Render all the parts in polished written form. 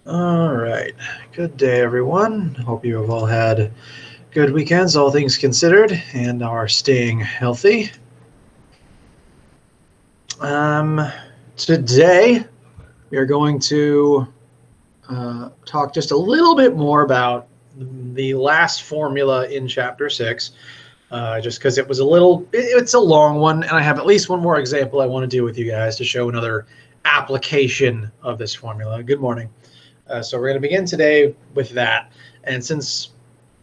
All right. Good day, everyone. Hope you have all had good weekends, all things considered, and are staying healthy. Today, we are going to talk just a little bit more about the last formula in Chapter 6, just because it's a long one, and I have at least one more example I want to do with you guys to show another application of this formula. Good morning. So we're going to begin today with that. And since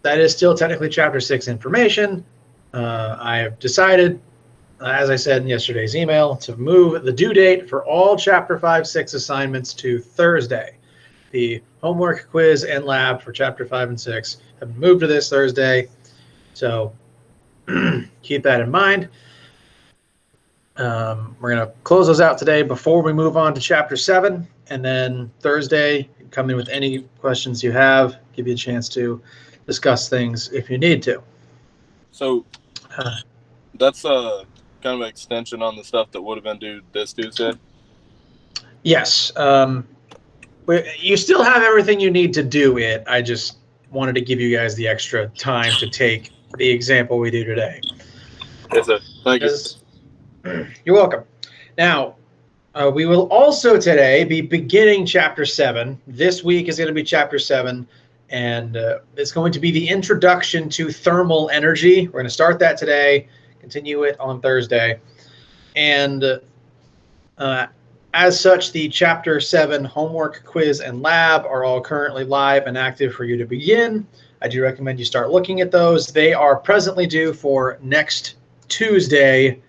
that is still technically Chapter 6 information, I have decided, as I said in yesterday's email, to move the due date for all Chapter 5-6 assignments to Thursday. The homework, quiz, and lab for Chapter 5 and 6 have been moved to this Thursday. So keep that in mind. We're going to close those out today before we move on to Chapter 7. And then Thursday, come in with any questions you have, give you a chance to discuss things if you need to. So that's kind of an extension on the stuff that would have been due this Tuesday? Yes. You still have everything you need to do it. I just wanted to give you guys the extra time to take the example we do today. Yes, sir. Thank you. You're welcome. Now, we will also today be beginning Chapter 7. This week is going to be Chapter 7, and it's going to be the introduction to thermal energy. We're going to start that today, continue it on Thursday. And as such, the Chapter 7 homework, quiz, and lab are all currently live and active for you to begin. I do recommend you start looking at those. They are presently due for next Tuesday,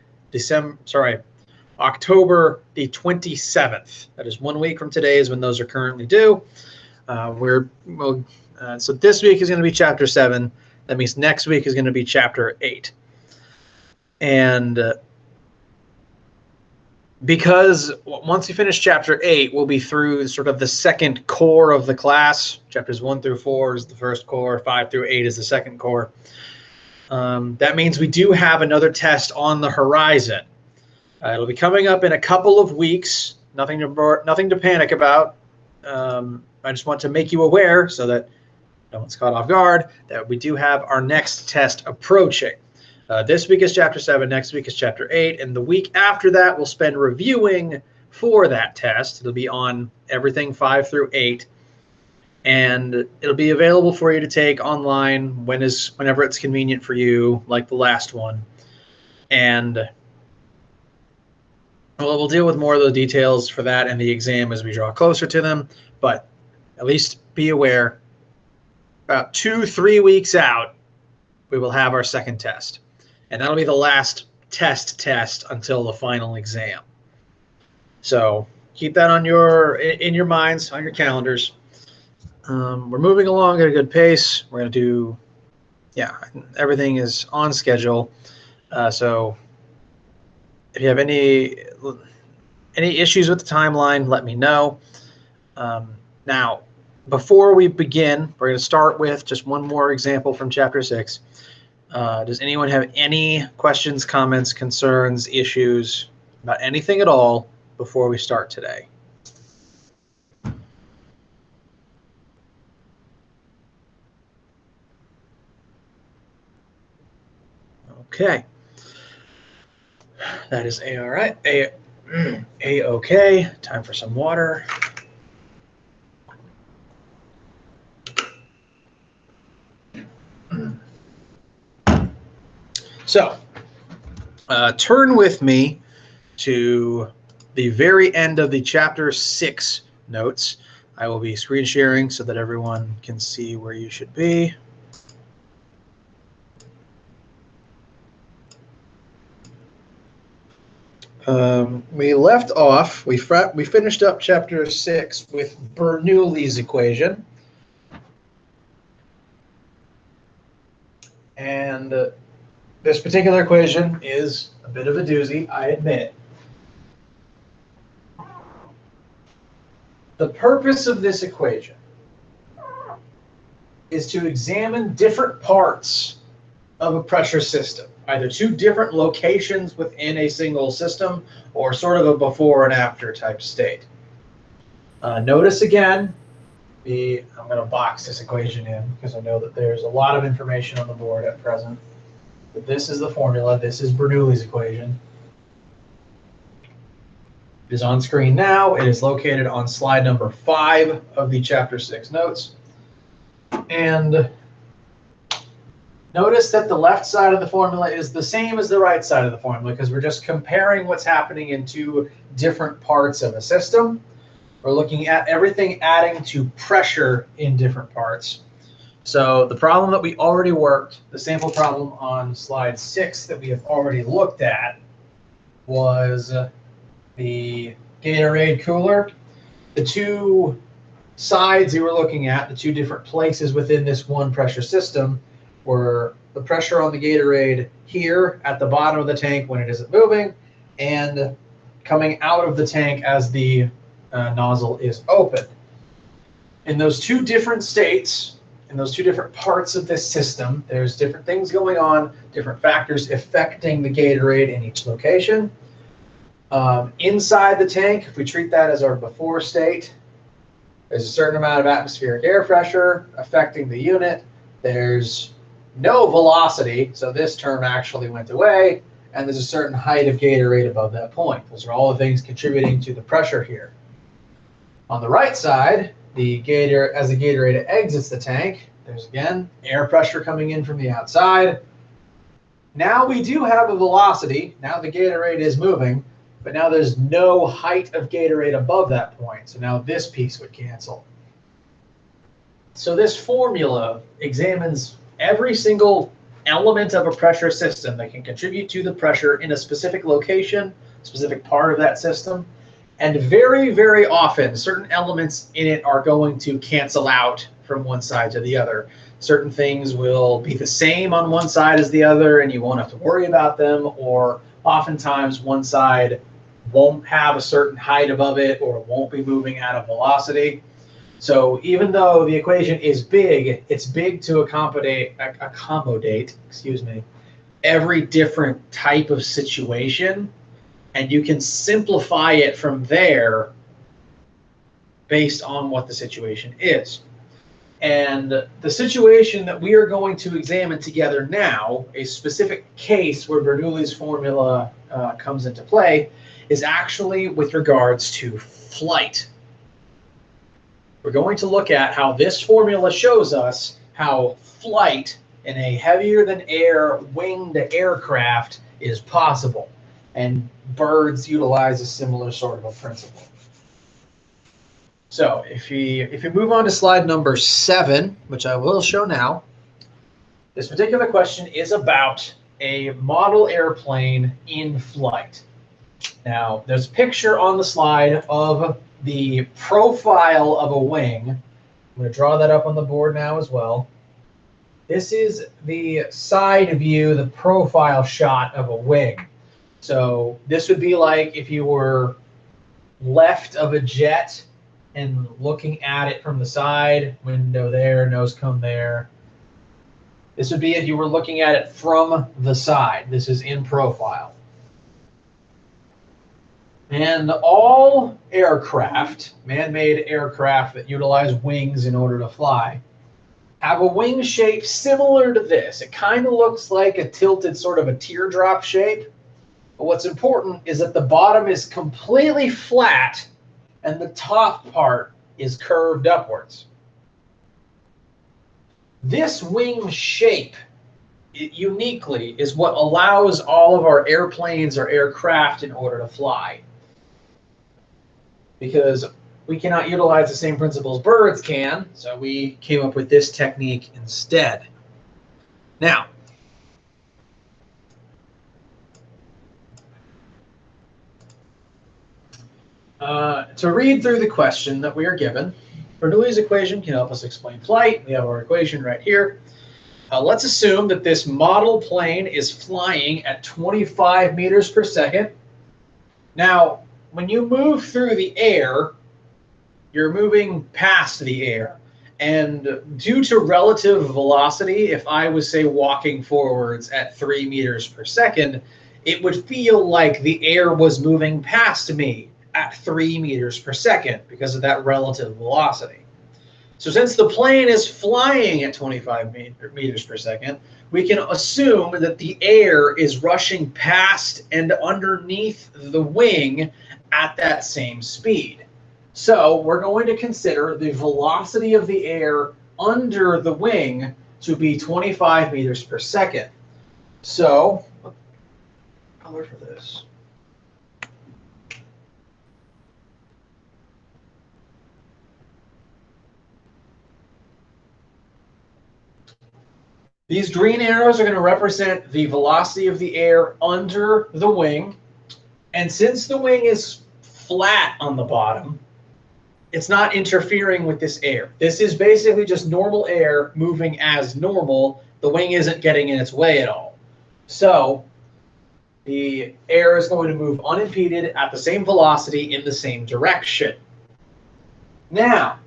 October the 27th. That is 1 week from today is when those are currently due. So this week is going to be Chapter 7. That means next week is going to be Chapter 8. And because once we finish Chapter 8, we'll be through sort of the second core of the class. Chapters 1 through 4 is the first core. 5 through 8 is the second core. That means we do have another test on the horizon. It'll be coming up in a couple of weeks. Nothing to panic about. I just want to make you aware so that no one's caught off guard that we do have our next test approaching. This week is Chapter 7. Next week is Chapter 8. And the week after that, we'll spend reviewing for that test. It'll be on everything 5 through 8. And it'll be available for you to take online whenever it's convenient for you, like the last one. And we'll deal with more of the details for that and the exam as we draw closer to them. But at least be aware, about 2-3 weeks out, we will have our second test. And that'll be the last test until the final exam. So keep that in your minds, on your calendars. We're moving along at a good pace. We're going to do, everything is on schedule. So if you have any issues with the timeline, let me know. Now, before we begin, we're going to start with just one more example from Chapter 6. Does anyone have any questions, comments, concerns, issues about anything at all before we start today? Okay. That is A-all-right. A-okay. Time for some water. So, turn with me to the very end of the Chapter 6 notes. I will be screen sharing so that everyone can see where you should be. We left off, we finished up Chapter 6 with Bernoulli's equation. And this particular equation is a bit of a doozy, I admit. The purpose of this equation is to examine different parts of a pressure system, either two different locations within a single system or sort of a before and after type state. Notice again I'm going to box this equation in because I know that there's a lot of information on the board at present. But this is the formula. This is Bernoulli's equation. It is on screen now. It is located on slide number 5 of the Chapter 6 notes. And notice that the left side of the formula is the same as the right side of the formula because we're just comparing what's happening in two different parts of a system. We're looking at everything adding to pressure in different parts. So the problem that we already worked, the sample problem on slide 6 that we have already looked at, was the Gatorade cooler. The two sides you were looking at, the two different places within this one pressure system, were the pressure on the Gatorade here at the bottom of the tank when it isn't moving, and coming out of the tank as the nozzle is open. In those two different states, in those two different parts of this system, there's different things going on, different factors affecting the Gatorade in each location. Inside the tank, if we treat that as our before state, there's a certain amount of atmospheric air pressure affecting the unit. There's no velocity, so this term actually went away, and there's a certain height of Gatorade above that point. Those are all the things contributing to the pressure here. On the right side, as the Gatorade exits the tank, there's again air pressure coming in from the outside. Now we do have a velocity. Now the Gatorade is moving, but now there's no height of Gatorade above that point. So now this piece would cancel. So this formula examines every single element of a pressure system that can contribute to the pressure in a specific location, specific part of that system. And very, very often, certain elements in it are going to cancel out from one side to the other. Certain things will be the same on one side as the other, and you won't have to worry about them. Or oftentimes, one side won't have a certain height above it or won't be moving at a velocity. So even though the equation is big, it's big to accommodate every different type of situation. And you can simplify it from there based on what the situation is. And the situation that we are going to examine together now, a specific case where Bernoulli's formula comes into play, is actually with regards to flight. We're going to look at how this formula shows us how flight in a heavier than air winged aircraft is possible. And birds utilize a similar sort of a principle. So if you move on to slide number 7, which I will show now, this particular question is about a model airplane in flight. Now, there's a picture on the slide of the profile of a wing. I'm going to draw that up on the board now as well. This is the side view, the profile shot of a wing. So this would be like if you were left of a jet and looking at it from the side, window there, nose cone there. This would be if you were looking at it from the side. This is in profile. And all aircraft, man-made aircraft that utilize wings in order to fly, have a wing shape similar to this. It kind of looks like a tilted sort of a teardrop shape. But what's important is that the bottom is completely flat and the top part is curved upwards. This wing shape uniquely is what allows all of our airplanes or aircraft in order to fly. Because we cannot utilize the same principles birds can, so we came up with this technique instead. Now, to read through the question that we are given, Bernoulli's equation can help us explain flight. We have our equation right here. Let's assume that this model plane is flying at 25 meters per second. Now, when you move through the air, you're moving past the air. And due to relative velocity, if I was, say, walking forwards at 3 meters per second, it would feel like the air was moving past me at 3 meters per second because of that relative velocity. So since the plane is flying at 25 meters per second, we can assume that the air is rushing past and underneath the wing at that same speed. So we're going to consider the velocity of the air under the wing to be 25 meters per second. So, what color for this? These green arrows are going to represent the velocity of the air under the wing. And since the wing is flat on the bottom, it's not interfering with this air. This is basically just normal air moving as normal. The wing isn't getting in its way at all. So the air is going to move unimpeded at the same velocity in the same direction. Now,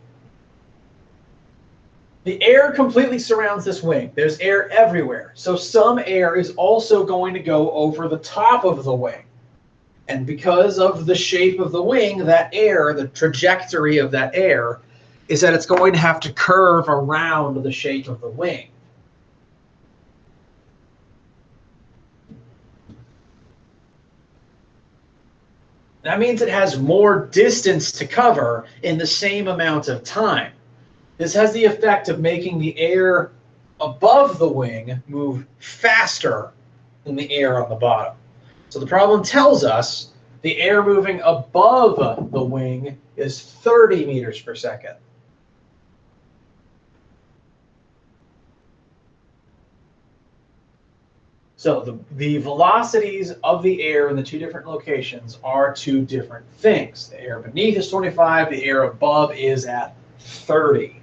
the air completely surrounds this wing. There's air everywhere. So some air is also going to go over the top of the wing. And because of the shape of the wing, that air, the trajectory of that air, is that it's going to have to curve around the shape of the wing. That means it has more distance to cover in the same amount of time. This has the effect of making the air above the wing move faster than the air on the bottom. So the problem tells us the air moving above the wing is 30 meters per second. So the velocities of the air in the two different locations are two different things. The air beneath is 25, the air above is at 30.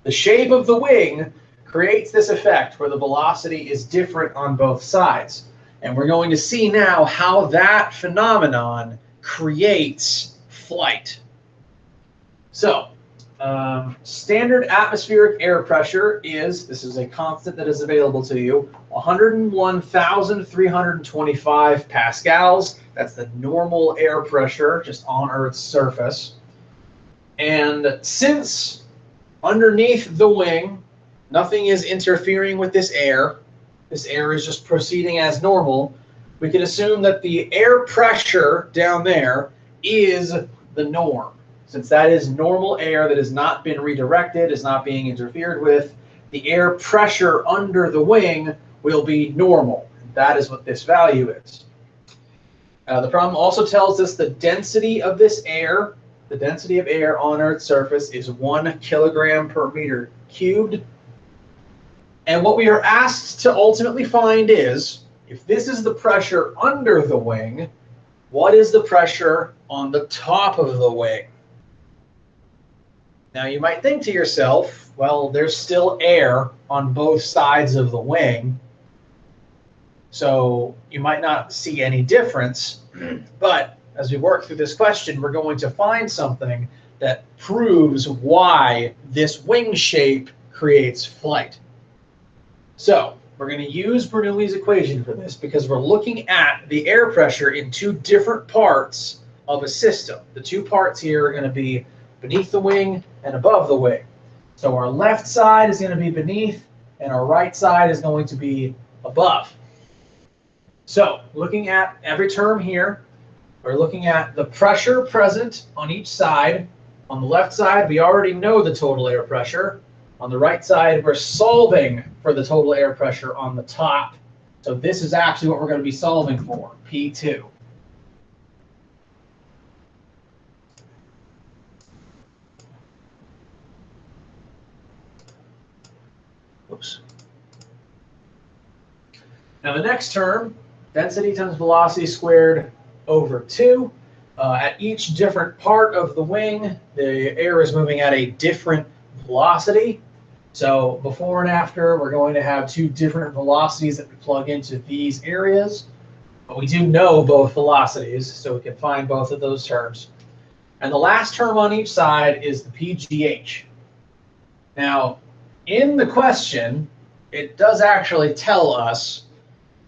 The shape of the wing creates this effect where the velocity is different on both sides. And we're going to see now how that phenomenon creates flight. So, standard atmospheric air pressure is, this is a constant that is available to you, 101,325 pascals. That's the normal air pressure just on Earth's surface. And since underneath the wing, nothing is interfering with this air is just proceeding as normal, we can assume that the air pressure down there is the norm. Since that is normal air that has not been redirected, is not being interfered with, the air pressure under the wing will be normal. That is what this value is. The problem also tells us the density of this air. The density of air on Earth's surface is 1 kilogram per meter cubed. And what we are asked to ultimately find is, if this is the pressure under the wing, what is the pressure on the top of the wing? Now you might think to yourself, well, there's still air on both sides of the wing, so you might not see any difference. But as we work through this question, we're going to find something that proves why this wing shape creates flight. So we're going to use Bernoulli's equation for this because we're looking at the air pressure in two different parts of a system. The two parts here are going to be beneath the wing and above the wing. So our left side is going to be beneath and our right side is going to be above. So looking at every term here, we're looking at the pressure present on each side. On the left side, we already know the total air pressure. On the right side, we're solving for the total air pressure on the top. So this is actually what we're going to be solving for, P2. Oops. Now the next term, density times velocity squared over 2. At each different part of the wing, the air is moving at a different velocity. So before and after, we're going to have two different velocities that we plug into these areas. But we do know both velocities, so we can find both of those terms. And the last term on each side is the PGH. Now, in the question, it does actually tell us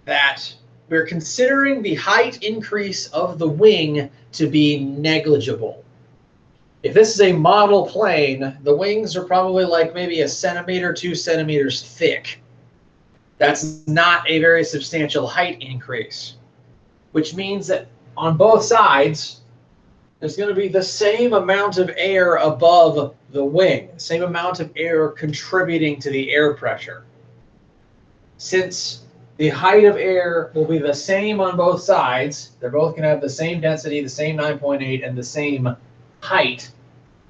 that we're considering the height increase of the wing to be negligible. If this is a model plane, the wings are probably like maybe 1 centimeter, 2 centimeters thick. That's not a very substantial height increase, which means that on both sides, there's going to be the same amount of air above the wing, the same amount of air contributing to the air pressure. Since the height of air will be the same on both sides, they're both going to have the same density, the same 9.8, and the same height.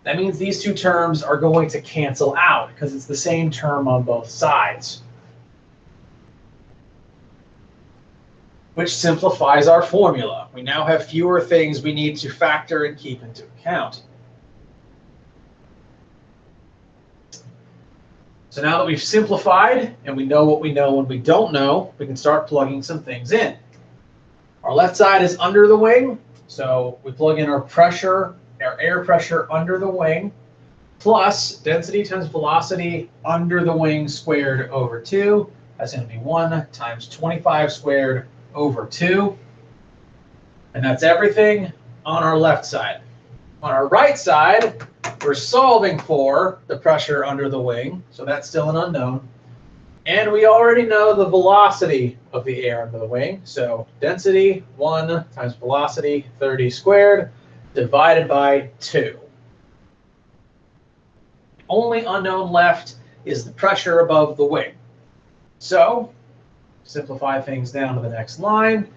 That means these two terms are going to cancel out because it's the same term on both sides, which simplifies our formula. We now have fewer things we need to factor and keep into account. So now that we've simplified and we know what we know and we don't know, we can start plugging some things in. Our left side is under the wing, so we plug in our pressure, our air pressure under the wing, plus density times velocity under the wing squared over 2. That's going to be 1 times 25 squared over 2. And that's everything on our left side. On our right side, we're solving for the pressure under the wing, so that's still an unknown. And we already know the velocity of the air under the wing. So density 1 times velocity 30 squared divided by 2. Only unknown left is the pressure above the wing. So simplify things down to the next line.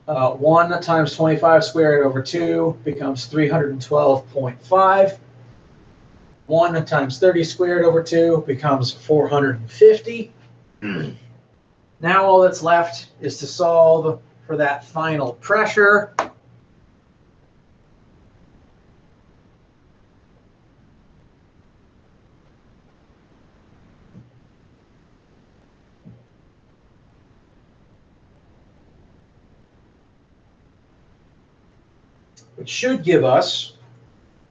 1 times 25 squared over 2 becomes 312.5. 1 times 30 squared over 2 becomes 450. Now all that's left is to solve for that final pressure. Which should give us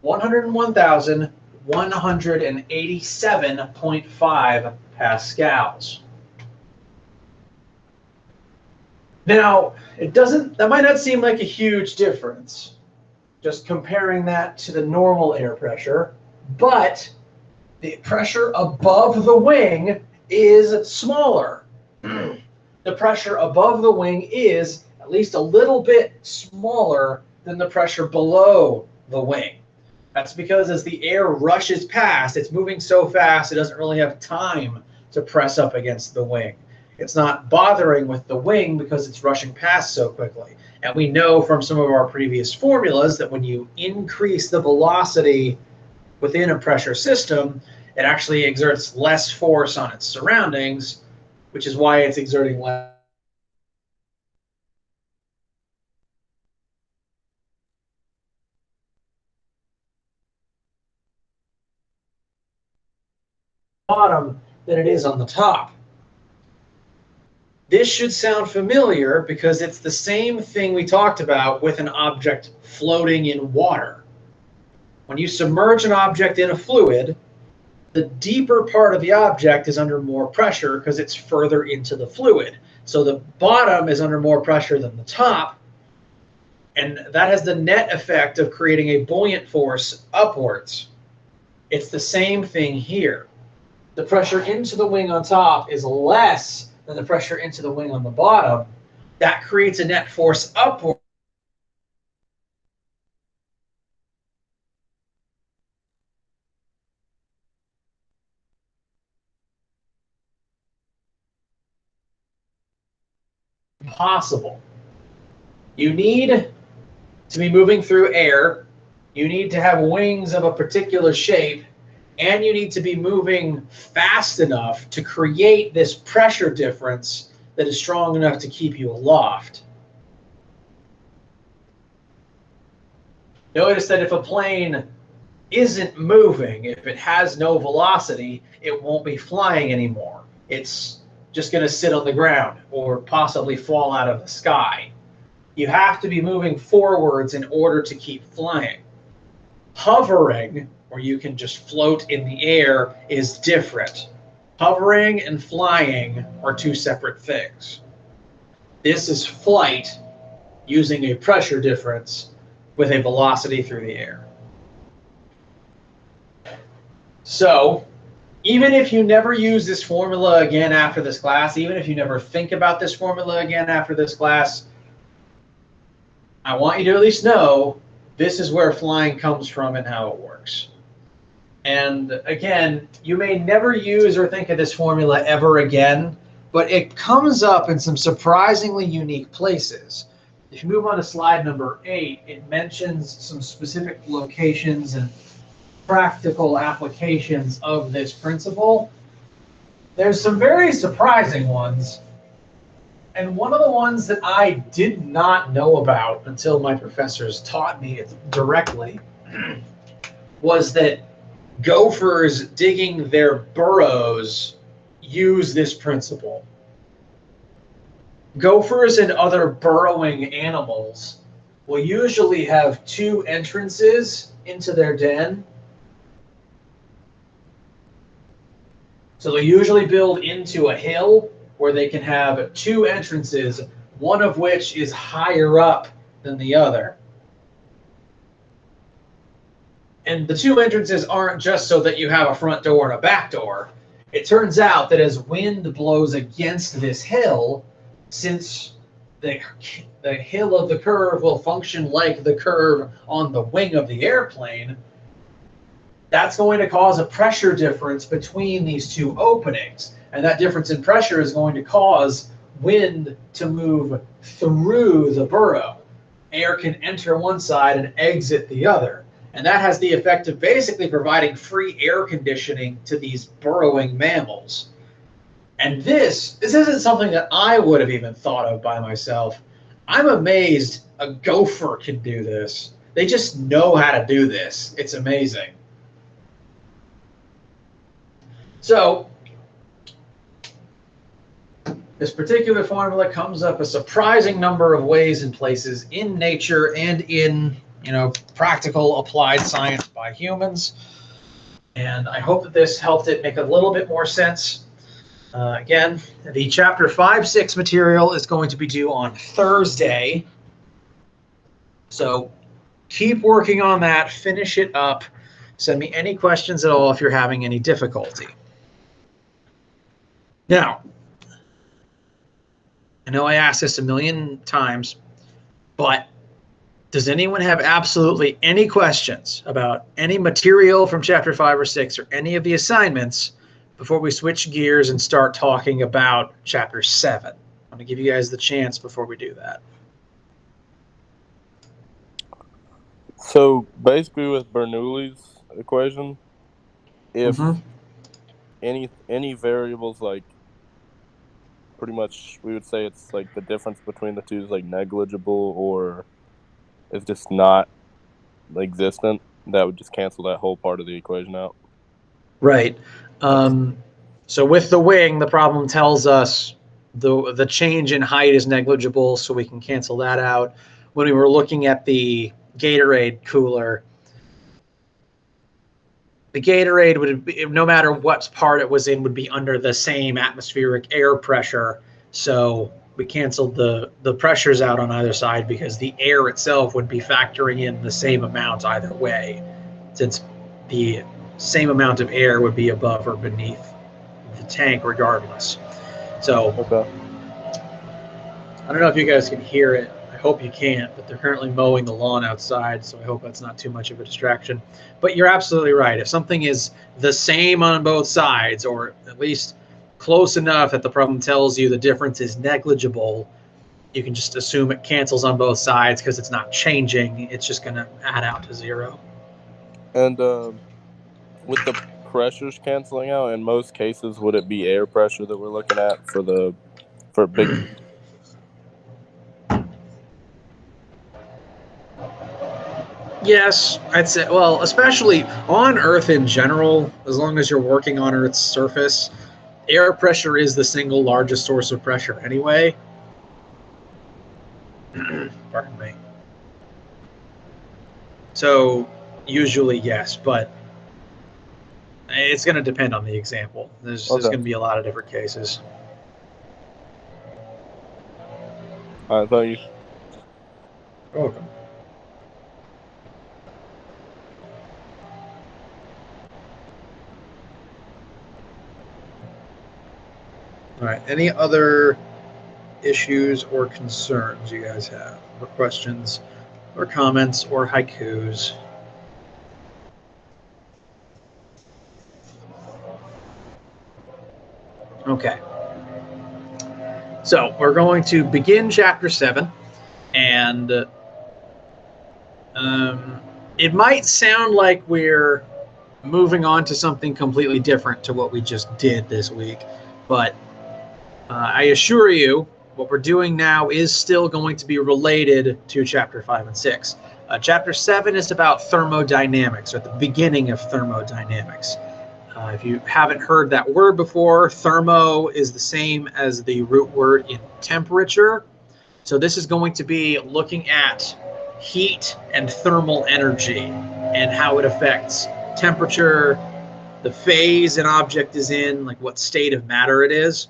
101,187.5 pascals. Now, that might not seem like a huge difference, just comparing that to the normal air pressure, but the pressure above the wing is smaller. The pressure above the wing is at least a little bit smaller than the pressure below the wing. That's because as the air rushes past, it's moving so fast it doesn't really have time to press up against the wing. It's not bothering with the wing because it's rushing past so quickly. And we know from some of our previous formulas that when you increase the velocity within a pressure system, it actually exerts less force on its surroundings, which is why it's exerting less bottom than it is on the top. This should sound familiar because it's the same thing we talked about with an object floating in water. When you submerge an object in a fluid, the deeper part of the object is under more pressure because it's further into the fluid. So the bottom is under more pressure than the top, and that has the net effect of creating a buoyant force upwards. It's the same thing here. The pressure into the wing on top is less than the pressure into the wing on the bottom. That creates a net force upward. Possible. You need to be moving through air. You need to have wings of a particular shape. And you need to be moving fast enough to create this pressure difference that is strong enough to keep you aloft. Notice that if a plane isn't moving, if it has no velocity, it won't be flying anymore. It's just going to sit on the ground or possibly fall out of the sky. You have to be moving forwards in order to keep flying. Hovering, where you can just float in the air, is different. Hovering and flying are two separate things. This is flight using a pressure difference with a velocity through the air. So even if you never use this formula again after this class, even if you never think about this formula again after this class, I want you to at least know this is where flying comes from and how it works. And again, you may never use or think of this formula ever again, but it comes up in some surprisingly unique places. If you move on to slide number 8, it mentions some specific locations and practical applications of this principle. There's some very surprising ones. And one of the ones that I did not know about until my professors taught me it directly was that gophers digging their burrows use this principle. Gophers and other burrowing animals will usually have 2 entrances into their den. So they'll usually build into a hill where they can have 2 entrances, one of which is higher up than the other. And the 2 entrances aren't just so that you have a front door and a back door. It turns out that as wind blows against this hill, since the hill of the curve will function like the curve on the wing of the airplane, that's going to cause a pressure difference between these 2 openings. And that difference in pressure is going to cause wind to move through the burrow. Air can enter one side and exit the other. And that has the effect of basically providing free air conditioning to these burrowing mammals. And this isn't something that I would have even thought of by myself. I'm amazed a gopher can do this. They just know how to do this. It's amazing. So this particular formula comes up a surprising number of ways and places in nature and in, practical applied science by humans. And I hope that this helped it make a little bit more sense. Again, the chapter 5-6 material is going to be due on Thursday. So keep working on that, finish it up. Send me any questions at all if you're having any difficulty. Now, I know I asked this a million times, but does anyone have absolutely any questions about any material from chapter 5 or 6 or any of the assignments before we switch gears and start talking about chapter 7? I'm going to give you guys the chance before we do that. So basically with Bernoulli's equation, if any variables, like pretty much we would say it's like the difference between the two is like negligible or is just not existent, that would just cancel that whole part of the equation out. Right. So with the wing, the problem tells us the change in height is negligible, so we can cancel that out. When we were looking at the Gatorade cooler, the Gatorade would be, no matter what part it was in, would be under the same atmospheric air pressure. So we canceled the pressures out on either side because the air itself would be factoring in the same amount either way, since the same amount of air would be above or beneath the tank regardless. So okay. I don't know if you guys can hear it. I hope you can't, but they're currently mowing the lawn outside, so I hope that's not too much of a distraction. But you're absolutely right. If something is the same on both sides, or at least close enough that the problem tells you the difference is negligible, you can just assume it cancels on both sides because it's not changing. It's just going to add out to 0. And with the pressures canceling out, in most cases, would it be air pressure that we're looking at for big? Yes, I'd say, well, especially on Earth in general, as long as you're working on Earth's surface, air pressure is the single largest source of pressure anyway. Pardon me. So usually yes, but it's going to depend on the example. There's going to be a lot of different cases. All right, thank you. You're welcome. right. Any other issues or concerns you guys have, or questions, or comments, or haikus? Okay. So we're going to begin chapter 7, and it might sound like we're moving on to something completely different to what we just did this week, but I assure you, what we're doing now is still going to be related to chapter 5 and 6. Chapter 7 is about thermodynamics, or the beginning of thermodynamics. If you haven't heard that word before, thermo is the same as the root word in temperature. So this is going to be looking at heat and thermal energy and how it affects temperature, the phase an object is in, like what state of matter it is.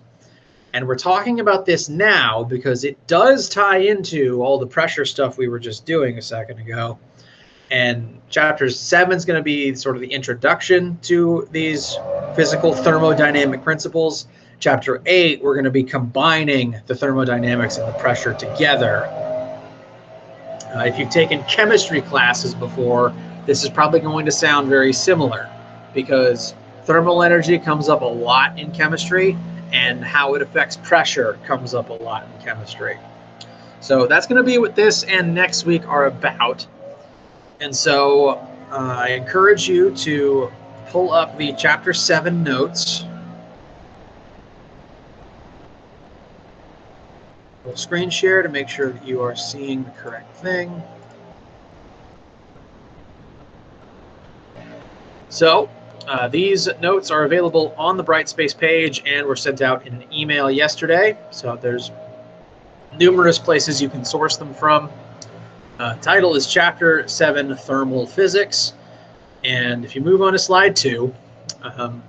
And we're talking about this now because it does tie into all the pressure stuff we were just doing a second ago. And chapter 7 is going to be sort of the introduction to these physical thermodynamic principles. Chapter 8, we're going to be combining the thermodynamics and the pressure together. If you've taken chemistry classes before, this is probably going to sound very similar because thermal energy comes up a lot in chemistry, and how it affects pressure comes up a lot in chemistry. So that's going to be what this and next week are about. And so I encourage you to pull up the chapter 7 notes. We'll screen share to make sure that you are seeing the correct thing. So these notes are available on the Brightspace page and were sent out in an email yesterday. So there's numerous places you can source them from. Title is Chapter 7, Thermal Physics. And if you move on to slide 2,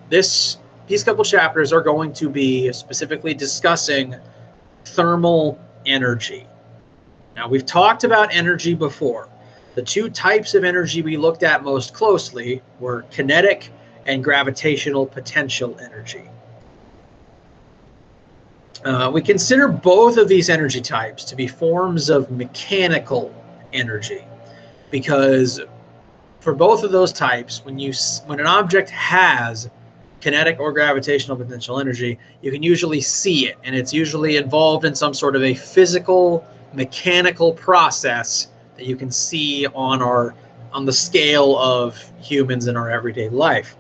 these couple chapters are going to be specifically discussing thermal energy. Now, we've talked about energy before. The two types of energy we looked at most closely were kinetic and gravitational potential energy. We consider both of these energy types to be forms of mechanical energy because for both of those types, when an object has kinetic or gravitational potential energy, you can usually see it, and it's usually involved in some sort of a physical, mechanical process that you can see on the scale of humans in our everyday life.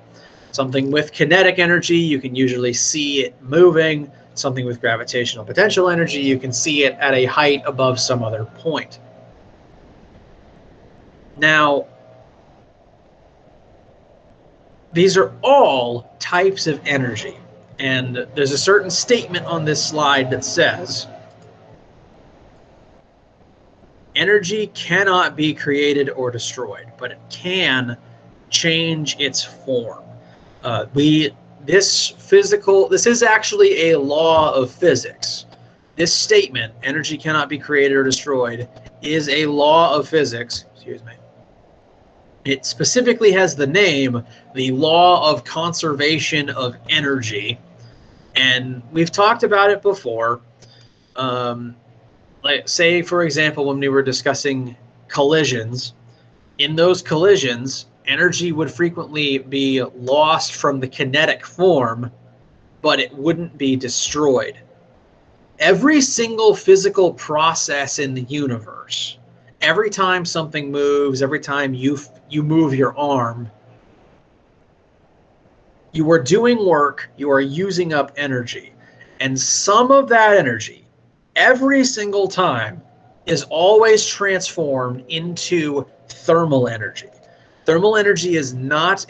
Something with kinetic energy, you can usually see it moving. Something with gravitational potential energy, you can see it at a height above some other point. Now, these are all types of energy, and there's a certain statement on this slide that says energy cannot be created or destroyed, but it can change its form. This is actually a law of physics. This statement, energy cannot be created or destroyed, is a law of physics. Excuse me. It specifically has the name, the law of conservation of energy. And we've talked about it before. Like, say, for example, when we were discussing collisions, in those collisions, energy would frequently be lost from the kinetic form, but it wouldn't be destroyed. Every single physical process in the universe, every time something moves, every time you move your arm, you are doing work, you are using up energy. And some of that energy, every single time, is always transformed into thermal energy. Thermal energy is not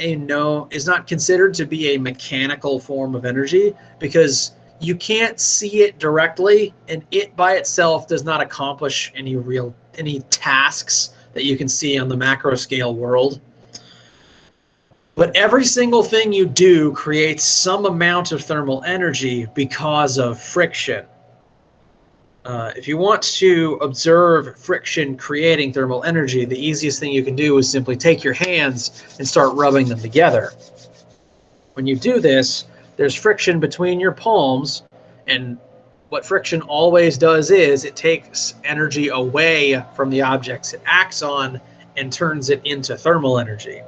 considered to be a mechanical form of energy because you can't see it directly, and it by itself does not accomplish any tasks that you can see on the macro scale world. But every single thing you do creates some amount of thermal energy because of friction. If you want to observe friction creating thermal energy, the easiest thing you can do is simply take your hands and start rubbing them together. When you do this, there's friction between your palms, And what friction always does is it takes energy away from the objects it acts on and turns it into thermal energy.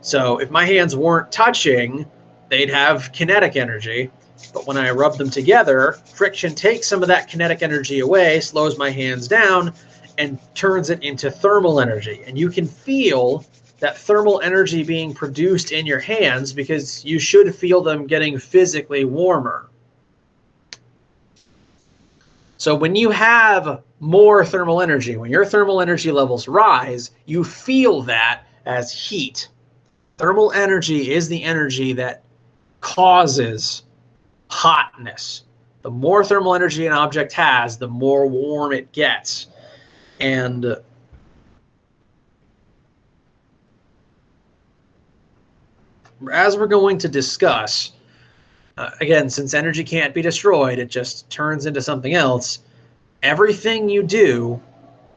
So if my hands weren't touching, they'd have kinetic energy. But when I rub them together, friction takes some of that kinetic energy away, slows my hands down, and turns it into thermal energy. And you can feel that thermal energy being produced in your hands because you should feel them getting physically warmer. So when you have more thermal energy, when your thermal energy levels rise, you feel that as heat. Thermal energy is the energy that causes hotness. The more thermal energy an object has, the more warm it gets. And as we're going to discuss, again, since energy can't be destroyed, it just turns into something else. Everything you do,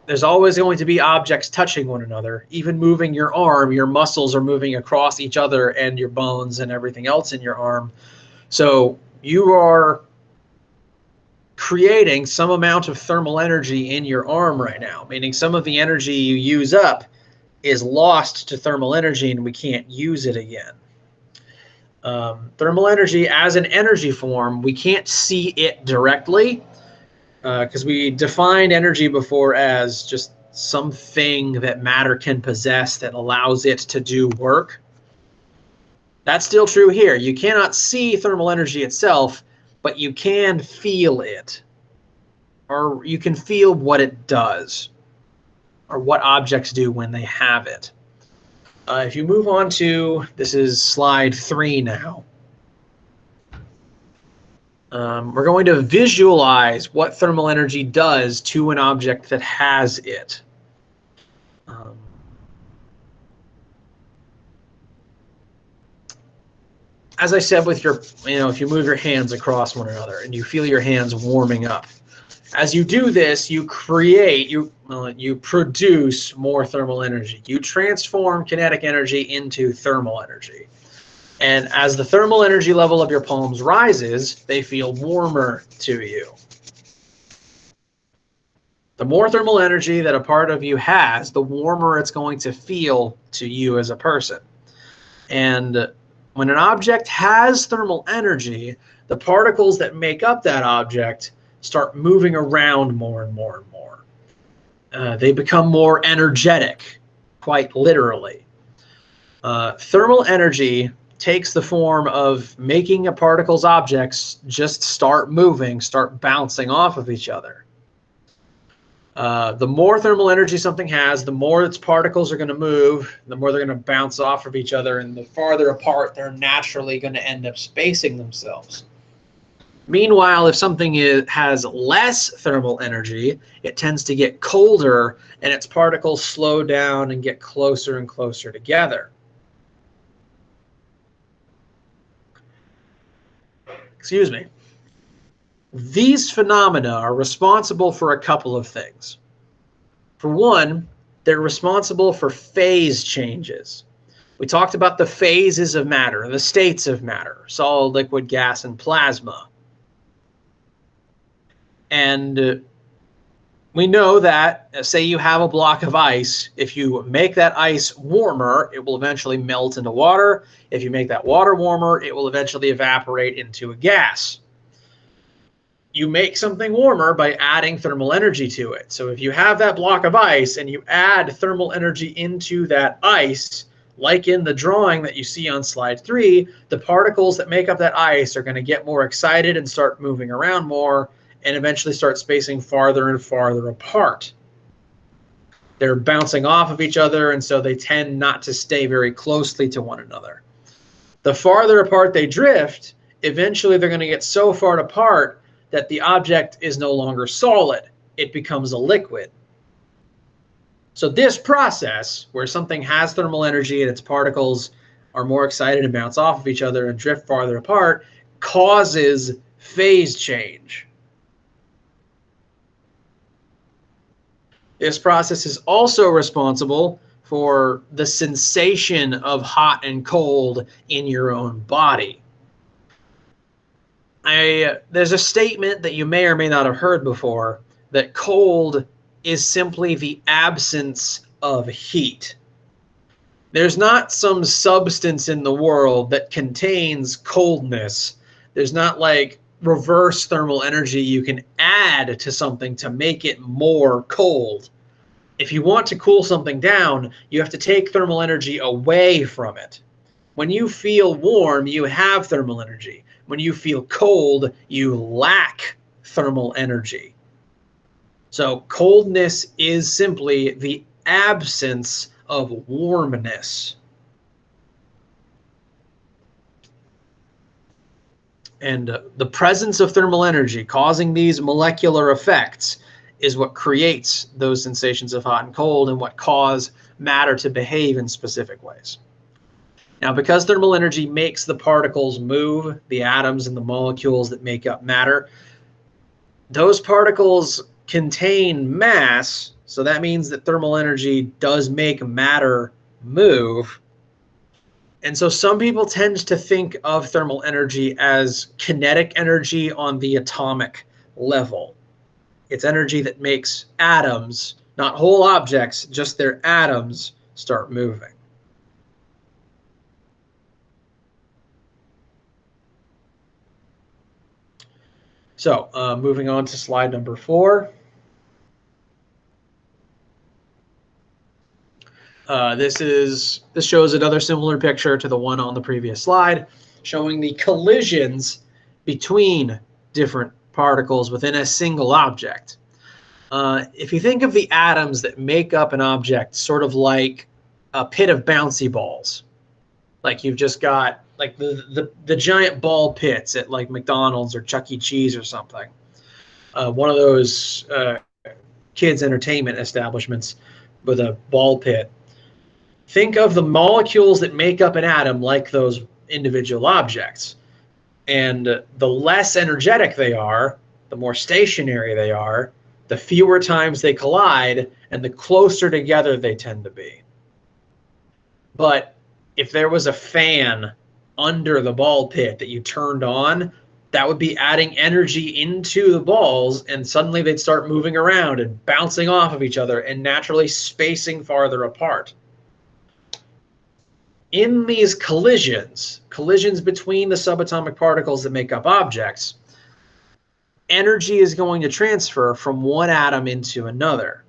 there's always going to be objects touching one another. Even moving your arm, your muscles are moving across each other and your bones and everything else in your arm. So you are creating some amount of thermal energy in your arm right now, meaning some of the energy you use up is lost to thermal energy and we can't use it again. Thermal energy as an energy form, we can't see it directly because we defined energy before as just something that matter can possess that allows it to do work. That's still true here. You cannot see thermal energy itself, but you can feel it, or you can feel what it does, or what objects do when they have it. If you move on to, this is slide 3 now. We're going to visualize what thermal energy does to an object that has it. As I said with your, if you move your hands across one another and you feel your hands warming up, as you do this, you create, you produce more thermal energy. You transform kinetic energy into thermal energy. And as the thermal energy level of your palms rises, they feel warmer to you. The more thermal energy that a part of you has, the warmer it's going to feel to you as a person. And when an object has thermal energy, the particles that make up that object start moving around more and more and more. They become more energetic, quite literally. Thermal energy takes the form of making a particle's objects just start moving, start bouncing off of each other. The more thermal energy something has, the more its particles are going to move, the more they're going to bounce off of each other, and the farther apart they're naturally going to end up spacing themselves. Meanwhile, if something has less thermal energy, it tends to get colder and its particles slow down and get closer and closer together. Excuse me. These phenomena are responsible for a couple of things. For one, they're responsible for phase changes. We talked about the phases of matter, the states of matter, solid, liquid, gas, and plasma. And we know that, say you have a block of ice, if you make that ice warmer, it will eventually melt into water. If you make that water warmer, it will eventually evaporate into a gas. You make something warmer by adding thermal energy to it. So if you have that block of ice and you add thermal energy into that ice, like in the drawing that you see on slide 3, the particles that make up that ice are going to get more excited and start moving around more, and eventually start spacing farther and farther apart. They're bouncing off of each other, and so they tend not to stay very closely to one another. The farther apart they drift, eventually they're going to get so far apart that the object is no longer solid. It becomes a liquid. So this process, where something has thermal energy and its particles are more excited and bounce off of each other and drift farther apart, causes phase change. This process is also responsible for the sensation of hot and cold in your own body. There's a statement that you may or may not have heard before, that cold is simply the absence of heat. There's not some substance in the world that contains coldness. There's not like reverse thermal energy you can add to something to make it more cold. If you want to cool something down, you have to take thermal energy away from it. When you feel warm, you have thermal energy. When you feel cold, you lack thermal energy. So coldness is simply the absence of warmness. And the presence of thermal energy causing these molecular effects is what creates those sensations of hot and cold and what cause matter to behave in specific ways. Now, because thermal energy makes the particles move, the atoms and the molecules that make up matter, those particles contain mass, so that means that thermal energy does make matter move. And so some people tend to think of thermal energy as kinetic energy on the atomic level. It's energy that makes atoms, not whole objects, just their atoms, start moving. So moving on to slide number 4. This shows another similar picture to the one on the previous slide, showing the collisions between different particles within a single object. If you think of the atoms that make up an object sort of like a pit of bouncy balls, like you've just got like the giant ball pits at like McDonald's or Chuck E. Cheese or something, one of those kids' entertainment establishments with a ball pit. Think of the molecules that make up an atom like those individual objects. And the less energetic they are, the more stationary they are, the fewer times they collide, and the closer together they tend to be. But if there was a fan under the ball pit that you turned on, that would be adding energy into the balls, and suddenly they'd start moving around and bouncing off of each other and naturally spacing farther apart. In these collisions between the subatomic particles that make up objects, energy is going to transfer from one atom into another.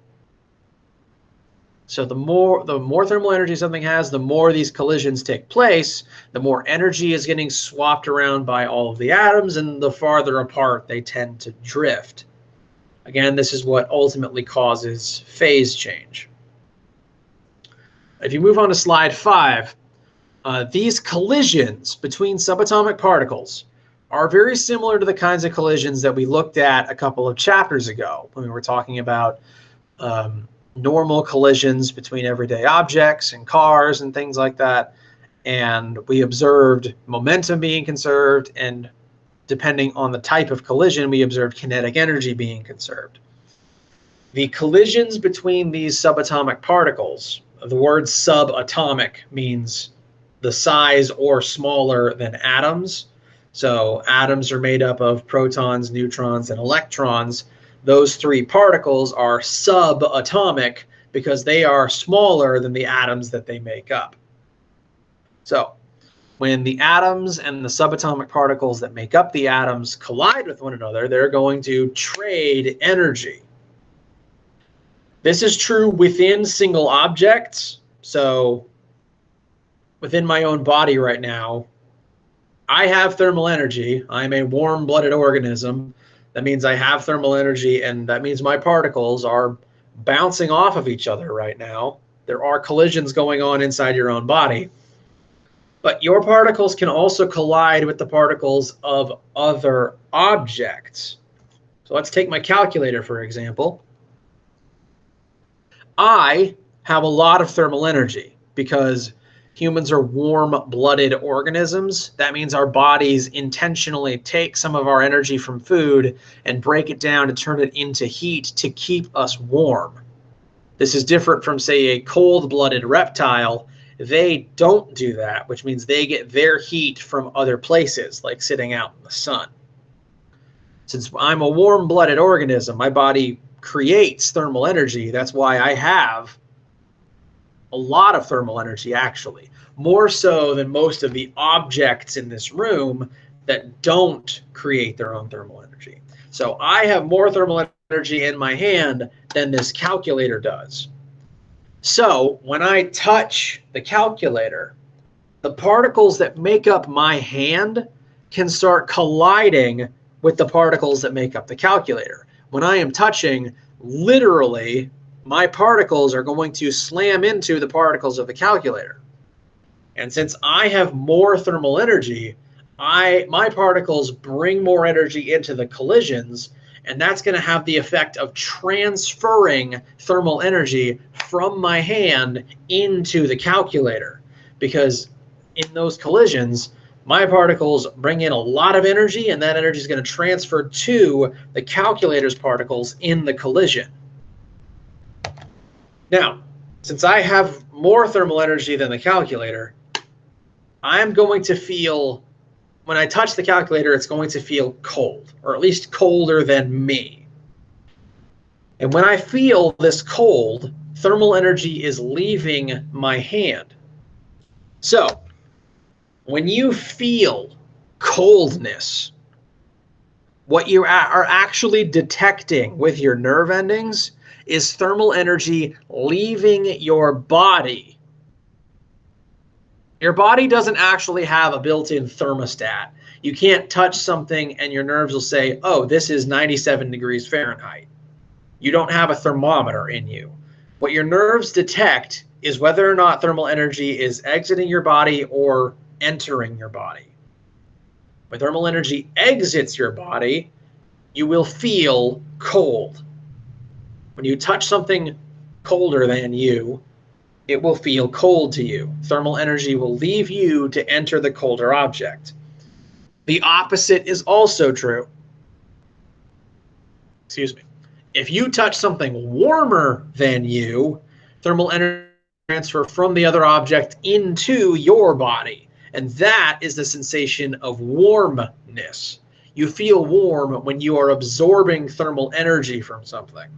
So the more thermal energy something has, the more these collisions take place, the more energy is getting swapped around by all of the atoms, and the farther apart they tend to drift. Again, this is what ultimately causes phase change. If you move on to slide 5, these collisions between subatomic particles are very similar to the kinds of collisions that we looked at a couple of chapters ago when we were talking about normal collisions between everyday objects and cars and things like that. And we observed momentum being conserved, and depending on the type of collision, we observed kinetic energy being conserved. The collisions between these subatomic particles, the word subatomic means the size or smaller than atoms. So atoms are made up of protons, neutrons, and electrons. Those three particles are subatomic because they are smaller than the atoms that they make up. So when the atoms and the subatomic particles that make up the atoms collide with one another, they're going to trade energy. This is true within single objects. So within my own body right now, I have thermal energy. I'm a warm-blooded organism. That means I have thermal energy, and that means my particles are bouncing off of each other right now. There are collisions going on inside your own body. But your particles can also collide with the particles of other objects. So let's take my calculator, for example. I have a lot of thermal energy because humans are warm-blooded organisms. That means our bodies intentionally take some of our energy from food and break it down and turn it into heat to keep us warm. This is different from, say, a cold-blooded reptile. They don't do that, which means they get their heat from other places, like sitting out in the sun. Since I'm a warm-blooded organism, my body creates thermal energy. That's why I have a lot of thermal energy, actually, more so than most of the objects in this room that don't create their own thermal energy. So I have more thermal energy in my hand than this calculator does. So when I touch the calculator, the particles that make up my hand can start colliding with the particles that make up the calculator. When I am touching, literally, my particles are going to slam into the particles of the calculator. And since I have more thermal energy, my particles bring more energy into the collisions, and that's going to have the effect of transferring thermal energy from my hand into the calculator. Because in those collisions, my particles bring in a lot of energy, and that energy is going to transfer to the calculator's particles in the collision. Now, since I have more thermal energy than the calculator, I'm going to feel, when I touch the calculator, it's going to feel cold, or at least colder than me. And when I feel this cold, thermal energy is leaving my hand. So, when you feel coldness, what you are actually detecting with your nerve endings is thermal energy leaving your body. Your body doesn't actually have a built-in thermostat. You can't touch something and your nerves will say, oh, this is 97 degrees Fahrenheit. You don't have a thermometer in you. What your nerves detect is whether or not thermal energy is exiting your body or entering your body. When thermal energy exits your body, you will feel cold. When you touch something colder than you, it will feel cold to you. Thermal energy will leave you to enter the colder object. The opposite is also true. Excuse me. If you touch something warmer than you, thermal energy transfer from the other object into your body. And that is the sensation of warmness. You feel warm when you are absorbing thermal energy from something.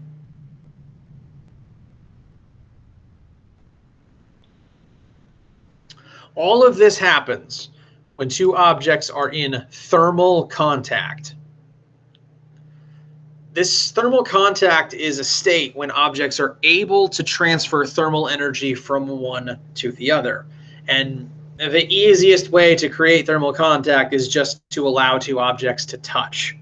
All of this happens when two objects are in thermal contact. This thermal contact is a state when objects are able to transfer thermal energy from one to the other. And the easiest way to create thermal contact is just to allow two objects to touch.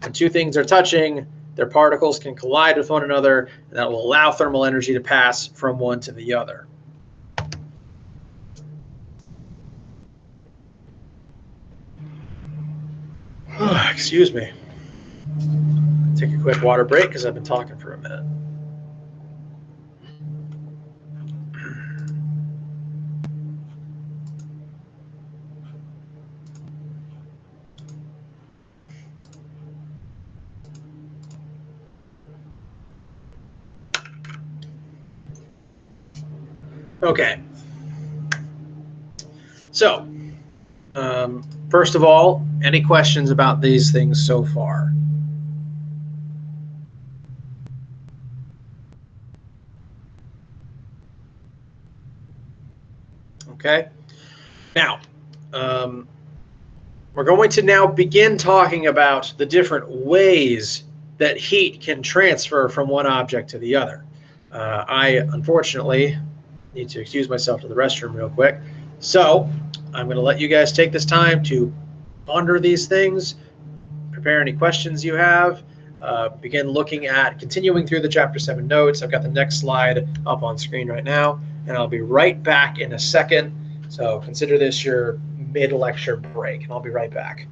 When two things are touching, their particles can collide with one another, and that will allow thermal energy to pass from one to the other. Excuse me. Take a quick water break because I've been talking for a minute. Okay. So, first of all, any questions about these things so far? Okay. Now, we're going to now begin talking about the different ways that heat can transfer from one object to the other. I, unfortunately, need to excuse myself to the restroom real quick. So I'm going to let you guys take this time to ponder these things, prepare any questions you have, begin looking at continuing through the Chapter 7 notes. I've got the next slide up on screen right now, and I'll be right back in a second. So consider this your mid-lecture break, and I'll be right back.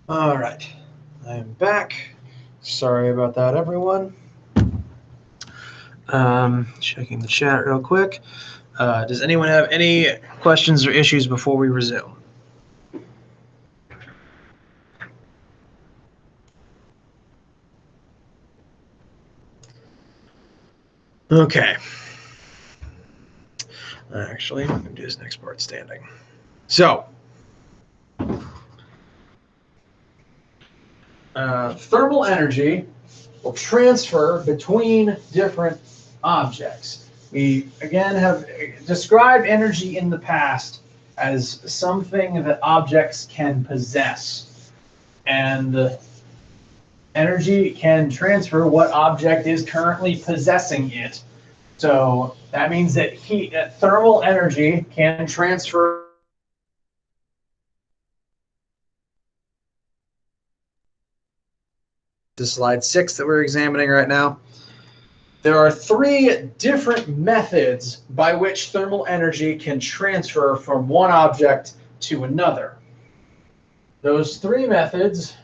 All right, I'm back. Sorry about that, everyone. Checking the chat real quick. Does anyone have any questions or issues before we resume? Okay. Actually, I'm going to do this next part standing. So, thermal energy will transfer between different objects. We, again, have described energy in the past as something that objects can possess. And energy can transfer what object is currently possessing it. So that means that thermal energy can transfer to slide 6 that we're examining right now. There are 3 different methods by which thermal energy can transfer from one object to another. Those 3 methods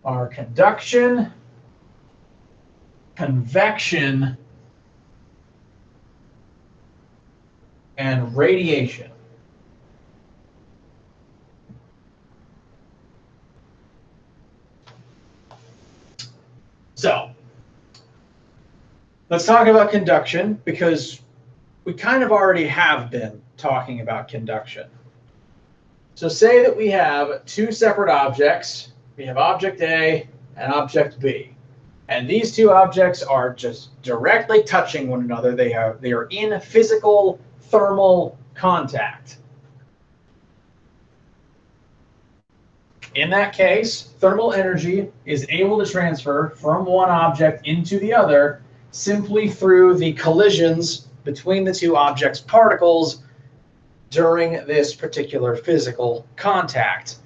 are conduction, convection, and radiation. So, let's talk about conduction, because we kind of already have been talking about conduction. So say that we have 2 separate objects. We have object A and object B. And these 2 objects are just directly touching one another. They are in physical thermal contact. In that case, thermal energy is able to transfer from one object into the other simply through the collisions between the 2 objects' particles during this particular physical contact.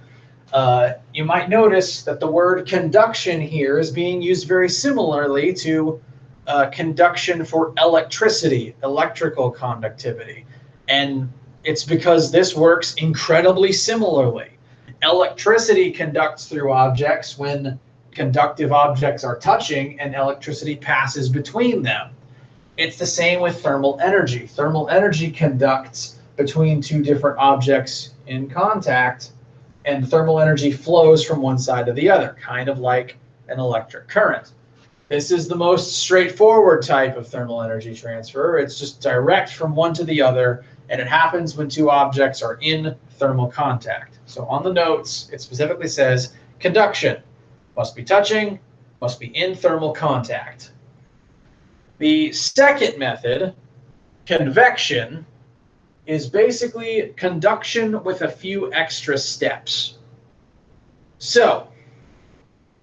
You might notice that the word conduction here is being used very similarly to conduction for electricity, electrical conductivity. And it's because this works incredibly similarly. Electricity conducts through objects when conductive objects are touching and electricity passes between them. It's the same with thermal energy. Thermal energy conducts between 2 different objects in contact, and thermal energy flows from one side to the other, kind of like an electric current. This is the most straightforward type of thermal energy transfer. It's just direct from one to the other, and it happens when 2 objects are in thermal contact. So on the notes, it specifically says conduction must be touching, must be in thermal contact. The second method, convection, is basically conduction with a few extra steps. So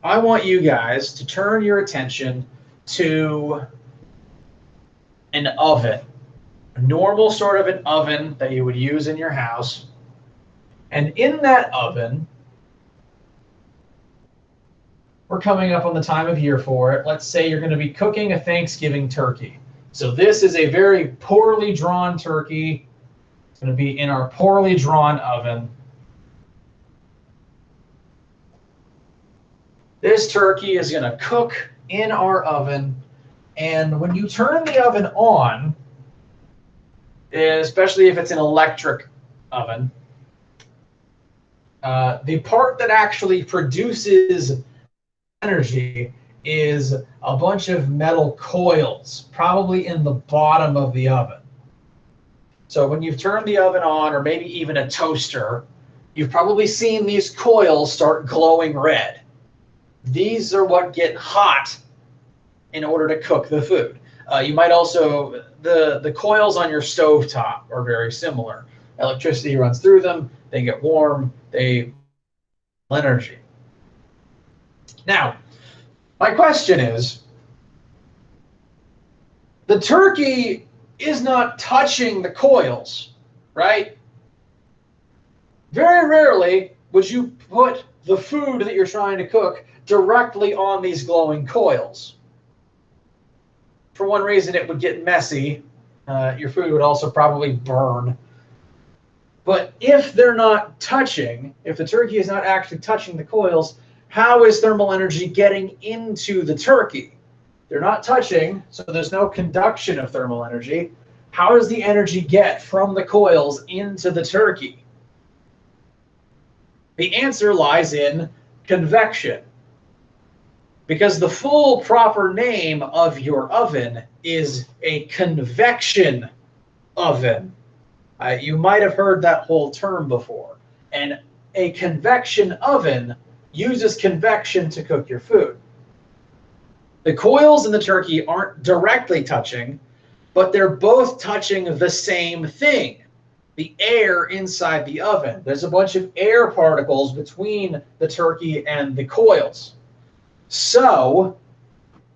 I want you guys to turn your attention to an oven, a normal sort of an oven that you would use in your house. And in that oven, we're coming up on the time of year for it. Let's say you're going to be cooking a Thanksgiving turkey. So this is a very poorly drawn turkey. It's going to be in our poorly drawn oven. This turkey is going to cook in our oven. And when you turn the oven on, especially if it's an electric oven, the part that actually produces energy is a bunch of metal coils, probably in the bottom of the oven. So when you've turned the oven on, or maybe even a toaster, you've probably seen these coils start glowing red. These are what get hot in order to cook the food. You might also, the coils on your stovetop are very similar. Electricity runs through them, they get warm, they energy. Now, my question is, the turkey is not touching the coils, right? Very rarely would you put the food that you're trying to cook directly on these glowing coils. For one reason, it would get messy. Your food would also probably burn. But if they're not touching, if the turkey is not actually touching the coils, how is thermal energy getting into the turkey? They're not touching, so there's no conduction of thermal energy. How does the energy get from the coils into the turkey? The answer lies in convection. Because the full proper name of your oven is a convection oven. You might have heard that whole term before. And a convection oven uses convection to cook your food. The coils in the turkey aren't directly touching, but they're both touching the same thing, the air inside the oven. There's a bunch of air particles between the turkey and the coils. So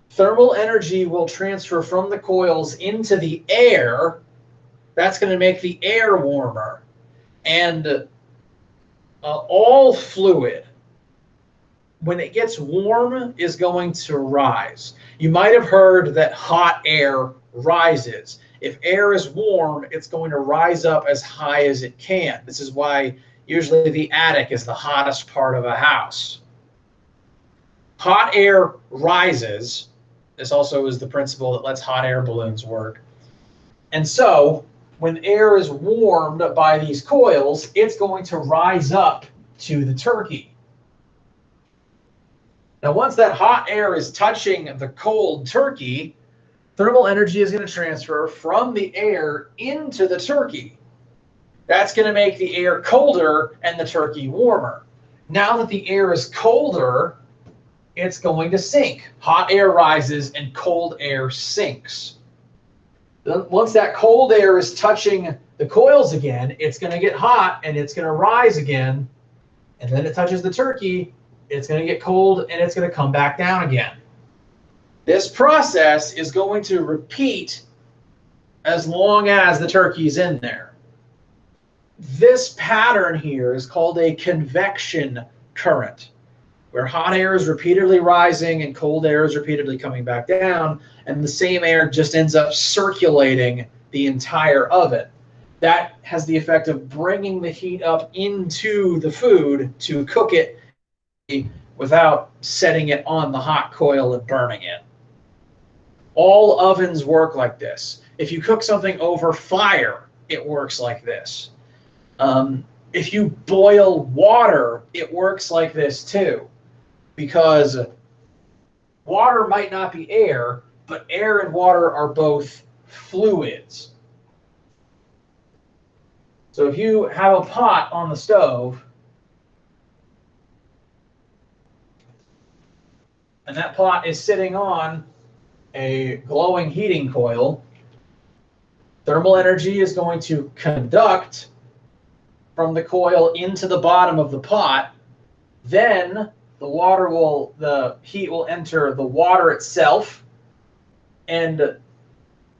thermal energy will transfer from the coils into the air. That's going to make the air warmer. And all fluid, when it gets warm, is going to rise. You might have heard that hot air rises. If air is warm, it's going to rise up as high as it can. This is why usually the attic is the hottest part of a house. Hot air rises. This also is the principle that lets hot air balloons work. And so when air is warmed by these coils, it's going to rise up to the turkey. Now, once that hot air is touching the cold turkey, thermal energy is going to transfer from the air into the turkey. That's going to make the air colder and the turkey warmer. Now that the air is colder, it's going to sink. Hot air rises and cold air sinks. Then once that cold air is touching the coils again, it's going to get hot and it's going to rise again. And then it touches the turkey, it's going to get cold and it's going to come back down again. This process is going to repeat as long as the turkey's in there. This pattern here is called a convection current, where hot air is repeatedly rising and cold air is repeatedly coming back down, and the same air just ends up circulating the entire oven. That has the effect of bringing the heat up into the food to cook it without setting it on the hot coil and burning it. All ovens work like this. If you cook something over fire, it works like this. If you boil water, it works like this too. Because water might not be air, but air and water are both fluids. So if you have a pot on the stove, and that pot is sitting on a glowing heating coil, thermal energy is going to conduct from the coil into the bottom of the pot. Then the heat will enter the water itself, and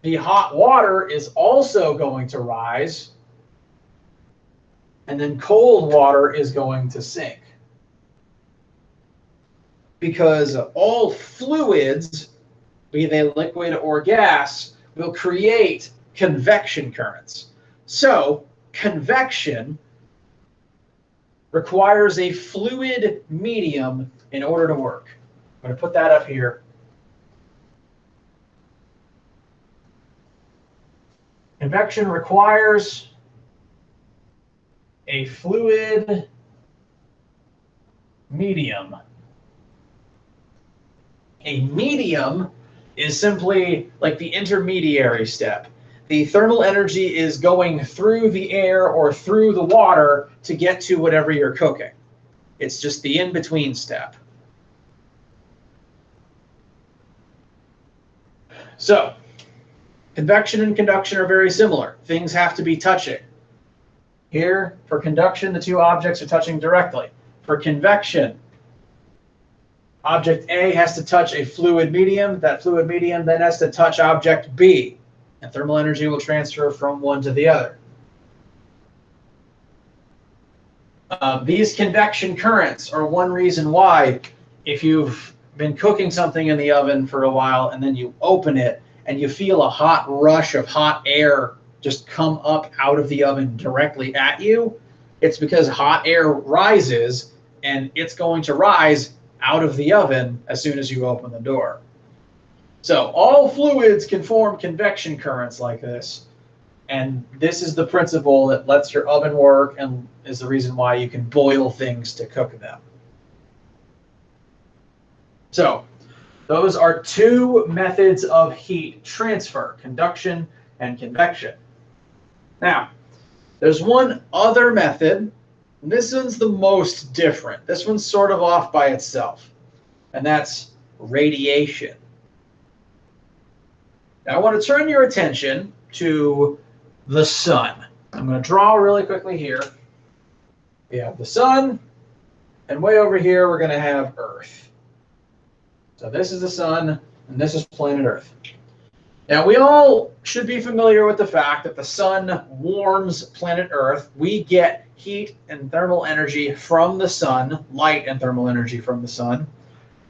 the hot water is also going to rise, and then cold water is going to sink. Because all fluids, be they liquid or gas, will create convection currents. So convection requires a fluid medium in order to work. I'm going to put that up here. Convection requires a fluid medium. A medium is simply like the intermediary step. The thermal energy is going through the air or through the water to get to whatever you're cooking. It's just the in-between step. So, convection and conduction are very similar. Things have to be touching. Here, for conduction, the two objects are touching directly. For convection, object A has to touch a fluid medium. That fluid medium then has to touch object B. And thermal energy will transfer from one to the other. These convection currents are one reason why, if you've been cooking something in the oven for a while and then you open it and you feel a hot rush of hot air just come up out of the oven directly at you. It's because hot air rises, and it's going to rise out of the oven as soon as you open the door. So all fluids can form convection currents like this. And this is the principle that lets your oven work and is the reason why you can boil things to cook them. So those are two methods of heat transfer, conduction and convection. Now, there's one other method, and this one's the most different. This one's sort of off by itself, and that's radiation. Now, I want to turn your attention to the sun. I'm going to draw really quickly here. We have the sun, and way over here we're going to have Earth. So this is the sun, and this is planet Earth. Now, we all should be familiar with the fact that the sun warms planet Earth. We get heat and thermal energy from the sun, light and thermal energy from the sun.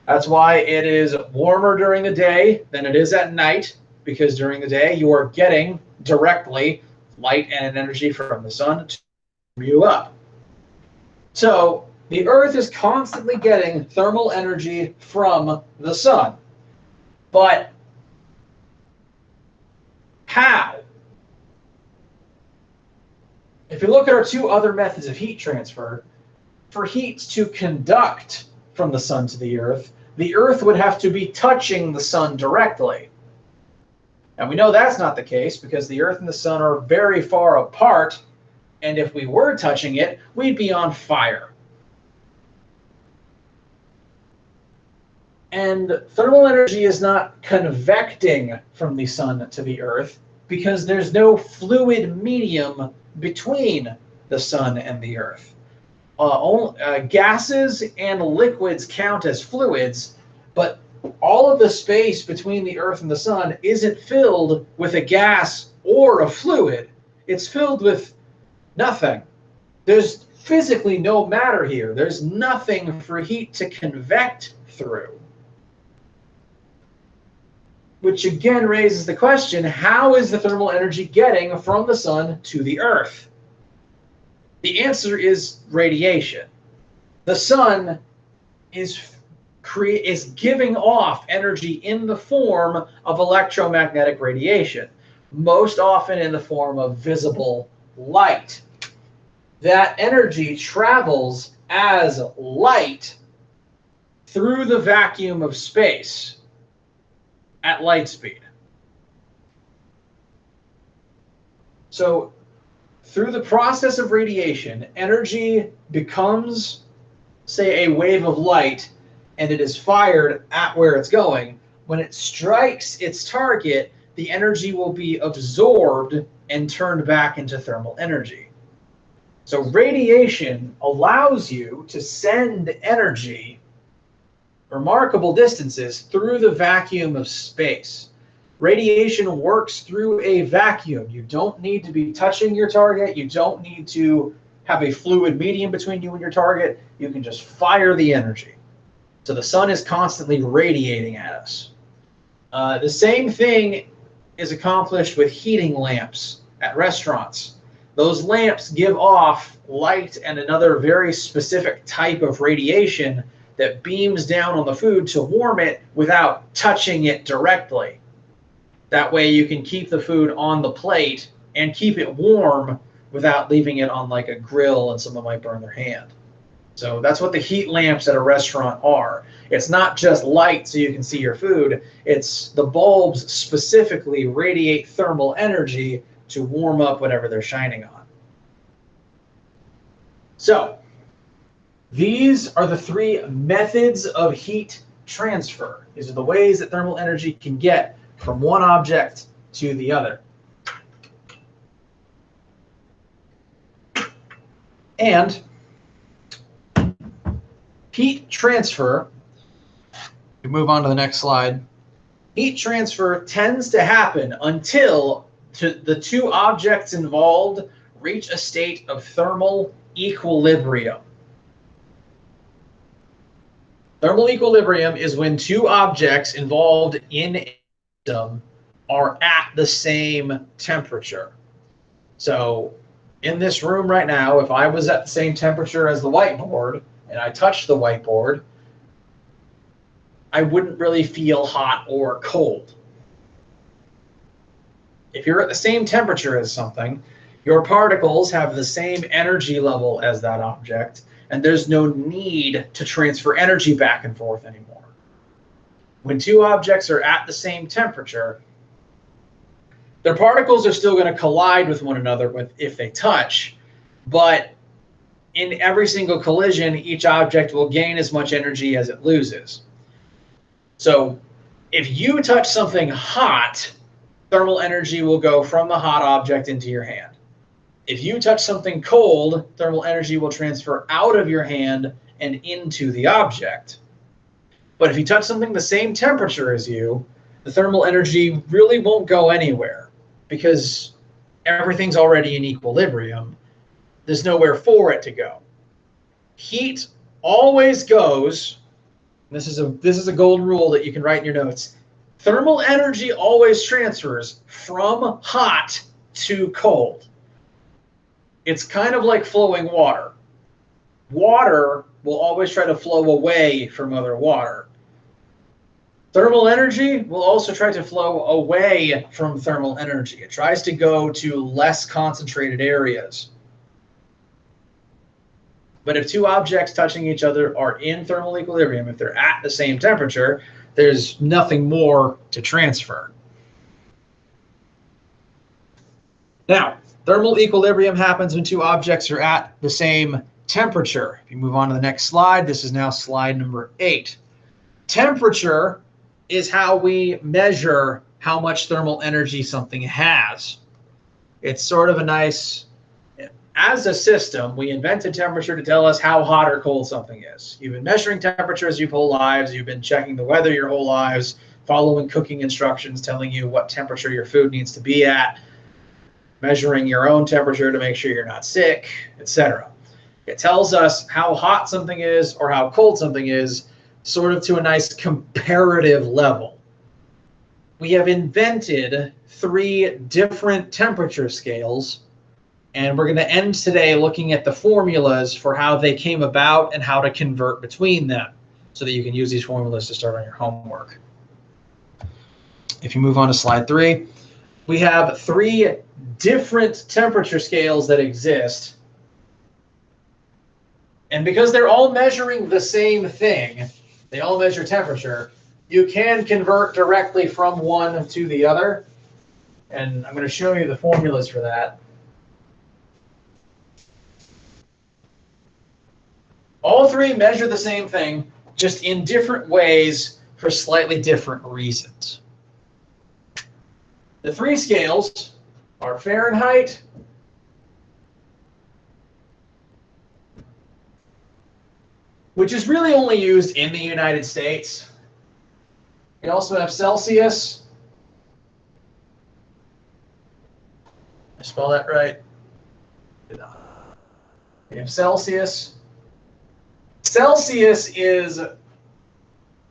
That's why it is warmer during the day than it is at night, because during the day you are getting directly light and energy from the sun to warm you up. So the Earth is constantly getting thermal energy from the sun. But how? If you look at our two other methods of heat transfer, for heat to conduct from the sun to the Earth would have to be touching the sun directly. And we know that's not the case because the Earth and the sun are very far apart, and if we were touching it, we'd be on fire. And thermal energy is not convecting from the sun to the Earth because there's no fluid medium between the sun and the Earth. Gases and liquids count as fluids, but all of the space between the Earth and the sun isn't filled with a gas or a fluid. It's filled with nothing. There's physically no matter here. There's nothing for heat to convect through. Which again raises the question, how is the thermal energy getting from the sun to the Earth? The answer is radiation. The sun is giving off energy in the form of electromagnetic radiation, most often in the form of visible light. That energy travels as light through the vacuum of space at light speed. So through the process of radiation, energy becomes, say, a wave of light, and it is fired at where it's going. When it strikes its target, the energy will be absorbed and turned back into thermal energy. So radiation allows you to send energy remarkable distances through the vacuum of space. Radiation works through a vacuum. You don't need to be touching your target. You don't need to have a fluid medium between you and your target. You can just fire the energy. So the sun is constantly radiating at us. The same thing is accomplished with heating lamps at restaurants. Those lamps give off light and another very specific type of radiation that beams down on the food to warm it without touching it directly. That way you can keep the food on the plate and keep it warm without leaving it on like a grill and someone might burn their hand. So that's what the heat lamps at a restaurant are. It's not just light so you can see your food. It's the bulbs specifically radiate thermal energy to warm up whatever they're shining on. So these are the three methods of heat transfer. These are the ways that thermal energy can get from one object to the other. And heat transfer, we move on to the next slide. Heat transfer tends to happen until the two objects involved reach a state of thermal equilibrium. Thermal equilibrium is when two objects involved in a system are at the same temperature. So in this room right now, if I was at the same temperature as the whiteboard and I touched the whiteboard, I wouldn't really feel hot or cold. If you're at the same temperature as something, your particles have the same energy level as that object, and there's no need to transfer energy back and forth anymore. When two objects are at the same temperature, their particles are still going to collide with one another if they touch, but in every single collision, each object will gain as much energy as it loses. So if you touch something hot, thermal energy will go from the hot object into your hand. If you touch something cold, thermal energy will transfer out of your hand and into the object. But if you touch something the same temperature as you, the thermal energy really won't go anywhere because everything's already in equilibrium. There's nowhere for it to go. Heat always goes, this is a golden rule that you can write in your notes. Thermal energy always transfers from hot to cold. It's kind of like flowing water. Water will always try to flow away from other water. Thermal energy will also try to flow away from thermal energy. It tries to go to less concentrated areas. But if two objects touching each other are in thermal equilibrium, if they're at the same temperature, there's nothing more to transfer. Now, thermal equilibrium happens when two objects are at the same temperature. If you move on to the next slide, this is now slide number 8. Temperature is how we measure how much thermal energy something has. It's sort of a nice, as a system, we invented temperature to tell us how hot or cold something is. You've been measuring temperatures your whole lives. You've been checking the weather your whole lives, following cooking instructions telling you what temperature your food needs to be at, measuring your own temperature to make sure you're not sick, etc. It tells us how hot something is or how cold something is, sort of to a nice comparative level. We have invented 3 different temperature scales, and we're going to end today looking at the formulas for how they came about and how to convert between them so that you can use these formulas to start on your homework. If you move on to slide 3, we have 3 different temperature scales that exist. And because they're all measuring the same thing, they all measure temperature, you can convert directly from one to the other. And I'm going to show you the formulas for that. All 3 measure the same thing, just in different ways for slightly different reasons. The 3 scales are Fahrenheit, which is really only used in the United States. We also have Celsius. I spell that right? We have Celsius. Celsius is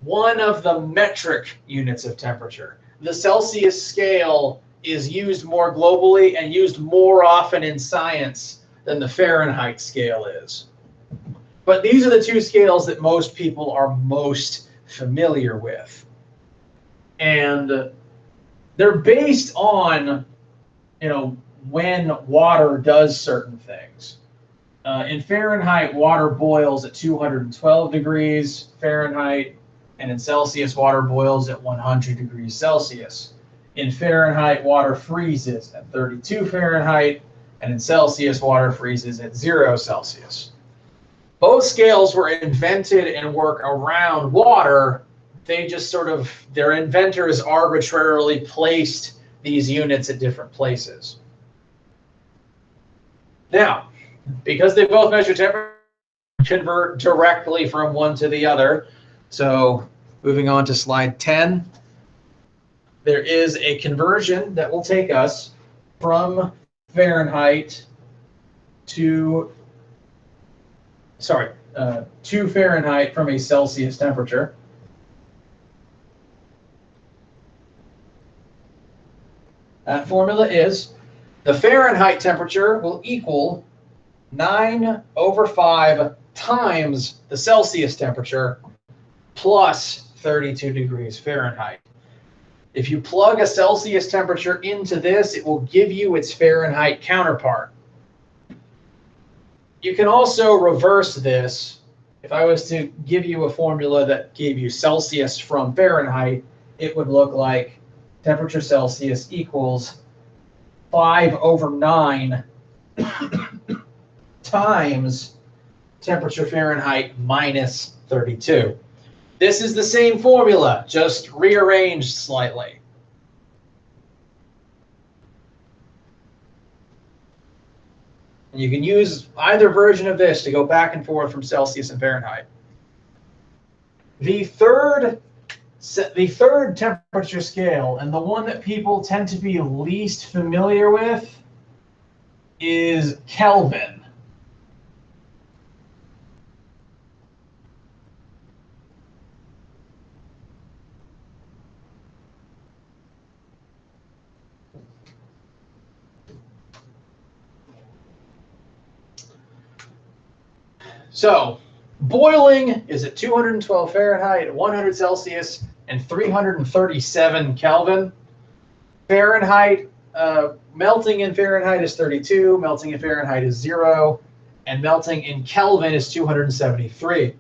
one of the metric units of temperature. The Celsius scale is used more globally and used more often in science than the Fahrenheit scale is. But these are the 2 scales that most people are most familiar with. And they're based on, when water does certain things. In Fahrenheit, water boils at 212 degrees Fahrenheit, and in Celsius, water boils at 100 degrees Celsius. In Fahrenheit, water freezes at 32 Fahrenheit, and in Celsius, water freezes at 0 Celsius. Both scales were invented and work around water. They just their inventors arbitrarily placed these units at different places. Now, because they both measure temperature, convert directly from one to the other. So moving on to slide 10, there is a conversion that will take us from Fahrenheit to Fahrenheit from a Celsius temperature. That formula is The Fahrenheit temperature will equal 9/5 times the Celsius temperature plus 32 degrees Fahrenheit. If you plug a Celsius temperature into this, it will give you its Fahrenheit counterpart. You can also reverse this. If I was to give you a formula that gave you Celsius from Fahrenheit, it would look like temperature Celsius equals 5/9 times temperature Fahrenheit minus 32. This is the same formula, just rearranged slightly. And you can use either version of this to go back and forth from Celsius and Fahrenheit. The third temperature scale, and the one that people tend to be least familiar with, is Kelvin. So, boiling is at 212 Fahrenheit, 100 Celsius, and 337 Kelvin. Fahrenheit, melting in Fahrenheit is 32, melting in Fahrenheit is 0, and melting in Kelvin is 273.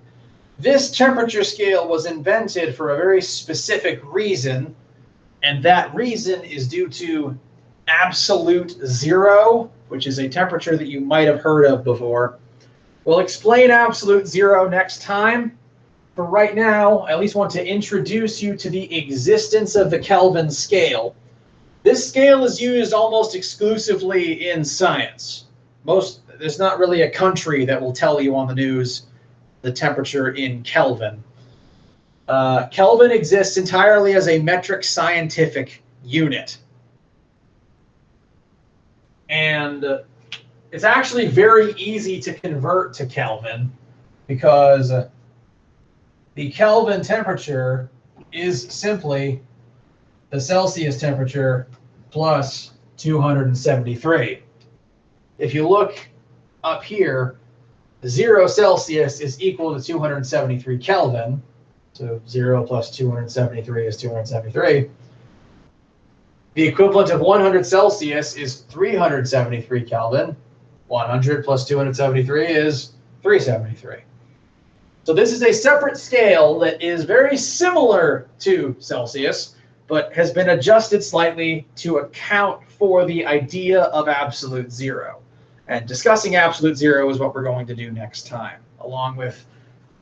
This temperature scale was invented for a very specific reason, and that reason is due to absolute zero, which is a temperature that you might have heard of before. We'll explain absolute zero next time. For right now, I at least want to introduce you to the existence of the Kelvin scale. This scale is used almost exclusively in science. There's not really a country that will tell you on the news the temperature in Kelvin. Kelvin exists entirely as a metric scientific unit. And it's actually very easy to convert to Kelvin because the Kelvin temperature is simply the Celsius temperature plus 273. If you look up here, 0 Celsius is equal to 273 Kelvin. So 0 plus 273 is 273. The equivalent of 100 Celsius is 373 Kelvin. 100 plus 273 is 373. So this is a separate scale that is very similar to Celsius, but has been adjusted slightly to account for the idea of absolute zero. And discussing absolute zero is what we're going to do next time, along with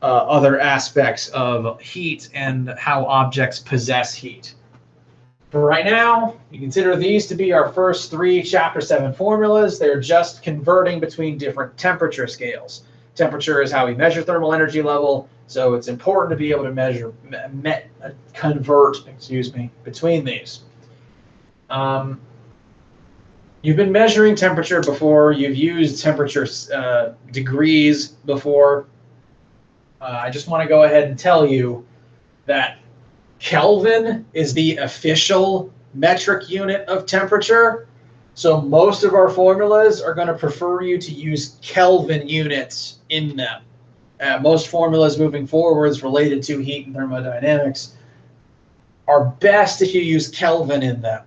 other aspects of heat and how objects possess heat. For right now, you consider these to be our first 3 Chapter 7 formulas. They're just converting between different temperature scales. Temperature is how we measure thermal energy level, so it's important to be able to convert between these. You've been measuring temperature before. You've used temperature degrees before. I just want to go ahead and tell you that Kelvin is the official metric unit of temperature. So most of our formulas are going to prefer you to use Kelvin units in them. Most formulas moving forwards related to heat and thermodynamics are best if you use Kelvin in them.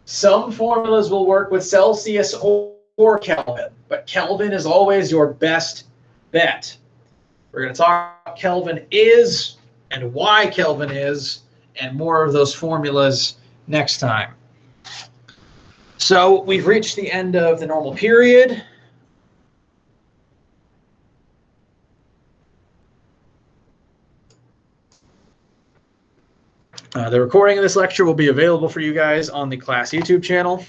Some formulas will work with Celsius or Kelvin, but Kelvin is always your best bet. We're going to talk about Kelvin is and why Kelvin is, and more of those formulas next time. So we've reached the end of the normal period. The recording of this lecture will be available for you guys on the class YouTube channel.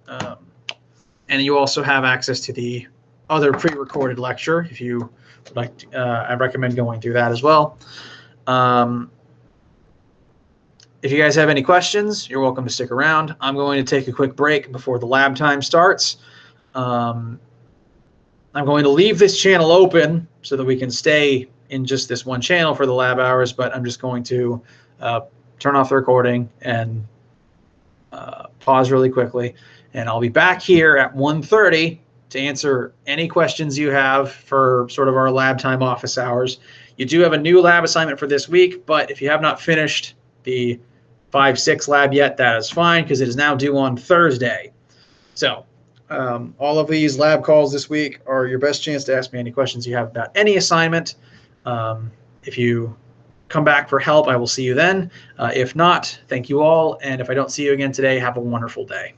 And you also have access to the other pre-recorded lecture if you would like to, I recommend going through that as well. If you guys have any questions, you're welcome to stick around. I'm going to take a quick break before the lab time starts. I'm going to leave this channel open so that we can stay in just this one channel for the lab hours, but I'm just going to turn off the recording and pause really quickly. And I'll be back here at 1:30 to answer any questions you have for sort of our lab time office hours. You do have a new lab assignment for this week, but if you have not finished the 5-6 lab yet, that is fine because it is now due on Thursday. So all of these lab calls this week are your best chance to ask me any questions you have about any assignment. If you come back for help, I will see you then. If not, thank you all. And if I don't see you again today, have a wonderful day.